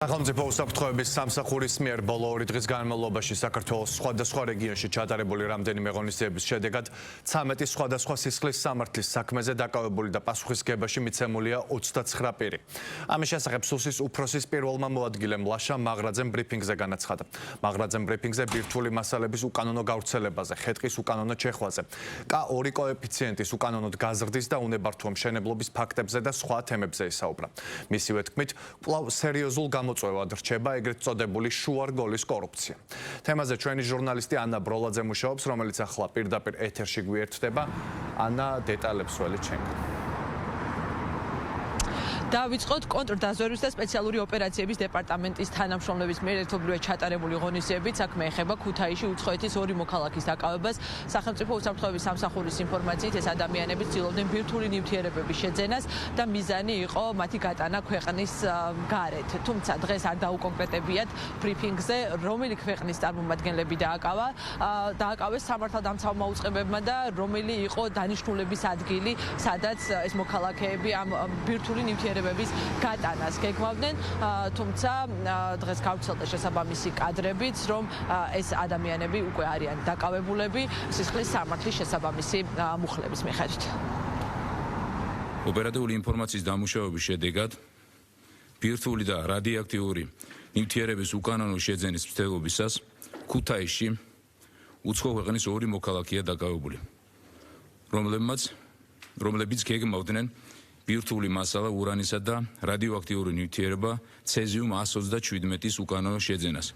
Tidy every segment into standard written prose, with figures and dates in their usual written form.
სახელმწიფო უსაფრთხოების სამსახურის მიერ ბოლო 2 დღის განმავლობაში საქართველოს სხვადასხვა რეგიონში ჩატარებული რამდენიმე ღონისძიების შედეგად 13 სხვადასხვა სისხლის სამართლის საქმეზე დაკავებული და პასუხისგებაში მიცემულია 29 პირი. ამის შესახებ სუსის უფროსის პირველმა მოადგილემ ლაშა მაღრაძემ ბრიფინგზე განაცხადა. მაღრაძემ ბრიფინგზე ბირთვული მასალების უკანონო გავრცელებაზე, ხეტყის უკანონო ჩეხვაზე, K2 კოეფიციენტის უკანონოდ გაზრდის და უნებართვო მშენებლობის ფაქტებზე და სხვა თემებზე ისაუბრა. მისივე თქმით, კვლავ სერიოზულ მოწვევად რჩება ეგრეთ წოდებული შუარგოლის კორუფცია. თემაზე ჩვენი ჟურნალისტი ანა ბროლაძე მუშაობს, რომელიც ახლა პირდაპირ ეთერში გვიერთდება. ანა, დეტალებს ველით შენგან. დავიწყოთ კონტრდაზვერვის და სპეციალური ოპერაციების დეპარტამენტის თანამშრომლების მიერ ერთობლივად ჩატარებული ღონისძიებით საქმე ეხება ქუთაისში უცხოეთის 2 მოქალაქის დაკავებას. სახელმწიფო უსაფრთხოების სამსახურის ინფორმაციით ეს ადამიანები ცდილობდნენ ბირთვული ნივთიერებების შეძენას და მიზანი იყო მათი გატანა ქვეყნის გარეთ. თუმცა დღეს არ დაუკონკრეტებიათ ბრიფინგზე, რომელი ქვეყნის წარმომადგენლები დააკავეს სამართალდამცავმა უწყებებმა და რომელი იყო დანიშნულების ადგილი, სადაც ეს მოქალაქეები ამ ბირთვული ნივთიერებების გატანას გეგმავდნენ, თუმცა დღეს გავრცელდა შესაბამისი კადრებიც, რომ ეს ადამიანები უკვე არიან დაკავებულები სისხლის სამართლის შესაბამისი მუხლების მიხედვით. ოპერატიული ინფორმაციის დამუშავების შედეგად ბირთვული და რადიოაქტიური ნივთიერების უკანონო შეძენის მცდელობისას ქუთაისში უცხო ქვეყნის 2 მოქალაქეა დაკავებული, რომლებიც გეგმავდნენ ბირთვული მასალა ურანისა და რადიოაქტიური ნივთიერება ცეზიუმ 127-ის უკანონო შეძენას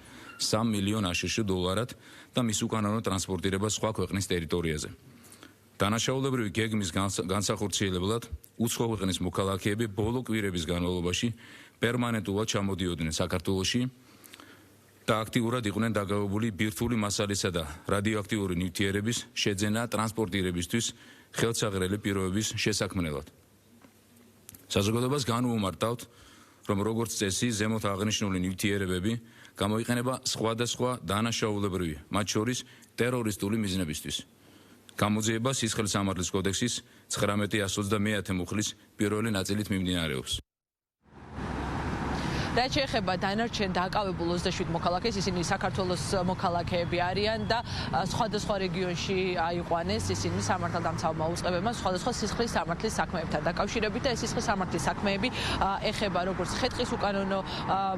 3 მილიონ აშშ დოლარად და მის უკანონო ტრანსპორტირებას სხვა ქვეყნის ტერიტორიაზე. დანაშაულებრივი გეგმის განსახორციელებლად უცხო ქვეყნის მოქალაქეები ბოლო კვირების განმავლობაში პერმანენტულად ჩამოდიოდნენ საქართველოში და აქტიურად იყვნენ დაკავებული ბირთვული მასალისა და რადიოაქტიური ნივთიერების შეძენა ტრანსპორტირებისთვის ხელსაღრელი პირობების შესაქმნელად. საზოგადოებას განვუმარტავთ, რომ როგორც წესი ზემოთ აღნიშნული ნივთიერებები გამოიყენება სხვადასხვა დანაშაულებრივი, მათ შორის ტერორისტული მიზნებისთვის. გამოძიება სისხლის სამართლის კოდექსის 19-129 მუხლის პირველი ნაწილით მიმდინარეობს. რაც შეეხება დანარჩენ დაკავებულ 27 მოქალაქეს, ისინი საქართველოს მოქალაქეები არიან და სხვადასხვა რეგიონში აიყვანეს ისინი სამართალდამცავმა უწყებებმა სხვადასხვა სისხლის სამართლის საქმეებთან დაკავშირებით და ეს სისხლის სამართლის საქმეები ეხება როგორც ხეტყის უკანონო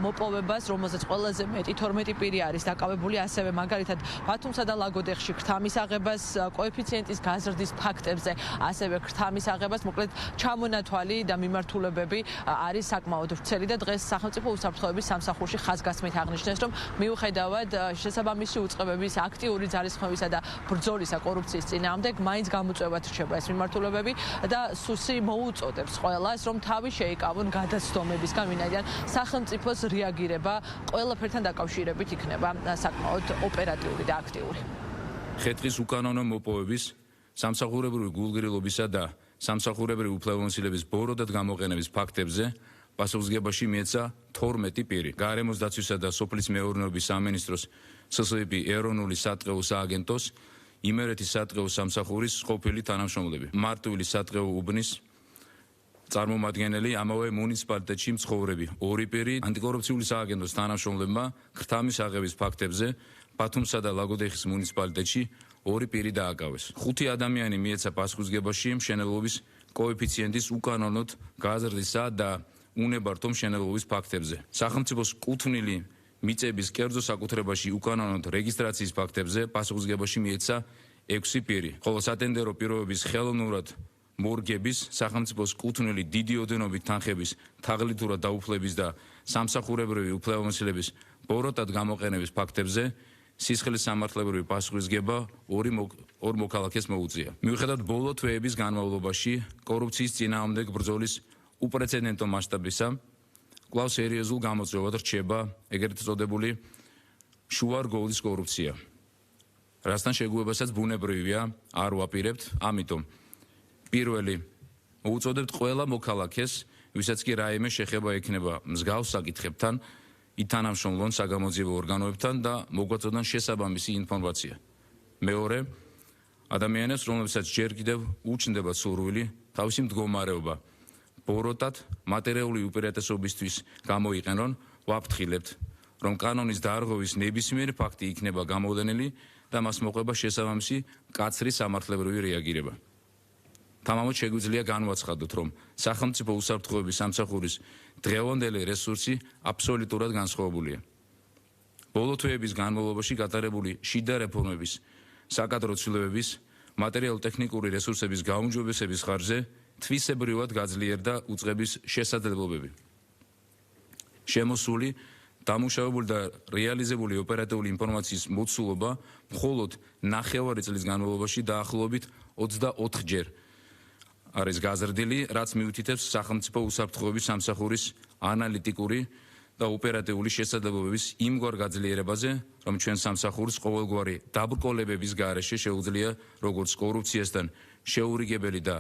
მოპოვებას, რომელზეც ყველაზე მეტი 12 პირი არის დაკავებული, ასევე მაგალითად ბათუმსა და ლაგოდეხში ქრთამის აღებას, კოეფიციენტის გაზრდის ფაქტებზე, ასევე ქრთამის აღებას, მოკლედ ჩამონათვალი და მიმართულებები არის საკმაოდ ვრცელი და დღეს სახელმწიფო უსაფრთხოების სამსახურში ხაზგასმით აღნიშნეს, რომ მიუხედავად შესაბამისი უწყებების აქტიური ძალისხმევისა და ბრძოლისა კორუფციის წინააღმდეგ, მაინც გამოწვევად რჩება ეს მიმართულებები და სუსი მოუწოდებს ყველას, რომ თავი შეიკავონ გადაცდომებისგან, ვინაიდან სახელმწიფოს რეაგირება ყველაფერთან დაკავშირებით იქნება საკმაოდ ოპერატიული და აქტიური. ხეტყის უკანონო მოპოვების, სამსახურებრივი გულგრილობისა და სამსახურებრივი უფლებამოსილების ბოროტად გამოყენების ფაქტებზე პასუხისგებაში მიეცა 12 პირი. გარემოს დაცვისა და სოფლის მეურნეობის სამინისტროს SSIP ეროვნული სატყეო სააგენტოს, იმერეთის სატყეო სამსახურის ყოფილი თანამშრომლები, მარტვილი სატყეო უბნის წარმომადგენელი, ამავე მუნიციპალიტეტში მცხოვრები 2 პირი, ანტიკორუფციული სააგენტოს თანამშრომლებმა ქრთამის აღების ფაქტებზე ბათუმსა და ლაგოდეხის მუნიციპალიტეტში 2 პირი დააკავეს. 5 ადამიანი მიეცა პასუხისგებაში მშენებლობის კოეფიციენტის უკანონოდ გაზრდისა და უნებართვო მშენებლობის ფაქტებზე. სახელმწიფოს კუთვნილი მიწების კერძო საკუთრებაში უკანონოდ რეგისტრაციის ფაქტებზე პასუხისგებაში მიეცა 6 პირი, ხოლო სატენდერო პირობების ხელოვნურად მორგების, სახელმწიფოს კუთვნილი დიდი ოდენობით თანხების თაღლითურად დაუფლების და სამსახურებრივი უფლებამოსილების ბოროტად გამოყენების ფაქტებზე სისხლის სამართლებრივი პასუხისგება 2 მოქალაქეს მოუწია. მიუხედავად ბოლო თვეების განმავლობაში კორუფციის წინააღმდეგ ბრძოლის უპრეცედენტო მასშტაბისა, კვლავ სერიოზულ გამოწვევად რჩება ეგრეთ წოდებული შუარგოლის კორუფცია. რასთან შეგუებასაც ბუნებრივია არ ვაპირებთ, ამიტომ პირველი მოუწოდებთ ყველა მოქალაქეს, ვისაც კი რაიმე შეხება ექნება მსგავს საკითხებთან, ითანამშრომლონ საგამოძიებო ორგანოებთან და მოგვაწოდონ შესაბამისი ინფორმაცია. მეორე, ადამიანებს, რომლებსაც ჯერ კიდევ უჩნდებათ სურვილი თავისი მდგომარეობა ბოროტად, მატერიალური უპირატესობისთვის გამოიყენონ, ვაფრთხილებთ, რომ კანონის დარღვევის ნებისმიერი ფაქტი იქნება გამოვლენილი და მას მოყვება შესაბამისი მკაცრი სამართლებრივი რეაგირება. თამამოდ შეგვიძლია განვაცხადოთ, რომ სახელმწიფო უსაფრთხოების სამსახურის დღევანდელი რესურსი აბსოლუტურად განსხვავებულია. ბოლო თვეების განმავლობაში გატარებული შიდა რეფორმების, საკადრო ცვლილებების, მატერიალურ-ტექნიკური რესურსების გაუმჯობესების ხარჯზე თვისებრივად გაძლიერდა უწყების შესაძლებლობები. შემოსული, დამუშავებული და რეალიზებული ოპერატიული ინფორმაციის მოცულობა მხოლოდ ნახევარი წლის განმავლობაში დაახლოებით 24-ჯერ არის გაზრდილი, რაც მიუთითებს სახელმწიფო უსაფრთხოების სამსახურის ანალიტიკური და ოპერატიული შესაძლებლობების იმგვარ გაძლიერებაზე, რომ ჩვენ სამსახურს ყოველგვარი დაბრკოლებების გარეშე შეუძლია როგორც კორუფციასთან შეურიგებელი და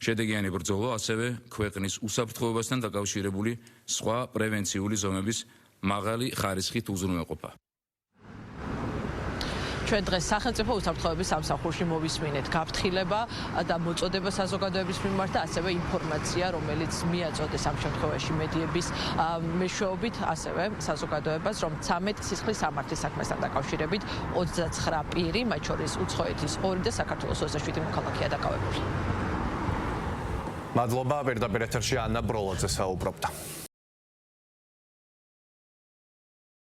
შედეგიანი ბრძოლა, ასევე ქვეყნის უსაფრთხოებასთან დაკავშირებული სხვა პრევენციული ზომების მაღალი ხარისხით უზრუნველყოფა. ჩვენ დღეს სახელმწიფო უსაფრთხოების სამსახურში მოვისმინეთ გაფრთხილება და მოწოდება საზოგადოების მიმართ და ასევე ინფორმაცია, რომელიც მიაწოდეს ამ შემთხვევაში მედიების მეშვეობით, ასევე საზოგადოებას, რომ 13 სისხლის სამართლის საქმესთან დაკავშირებით 29 პირი, მათ შორის უცხოეთის 2 და საქართველოს 27 მოქალაქეა დაკავებული. მადლობა, პირდაპირ ეთერში ანა ბროლაძე საუბრობდა.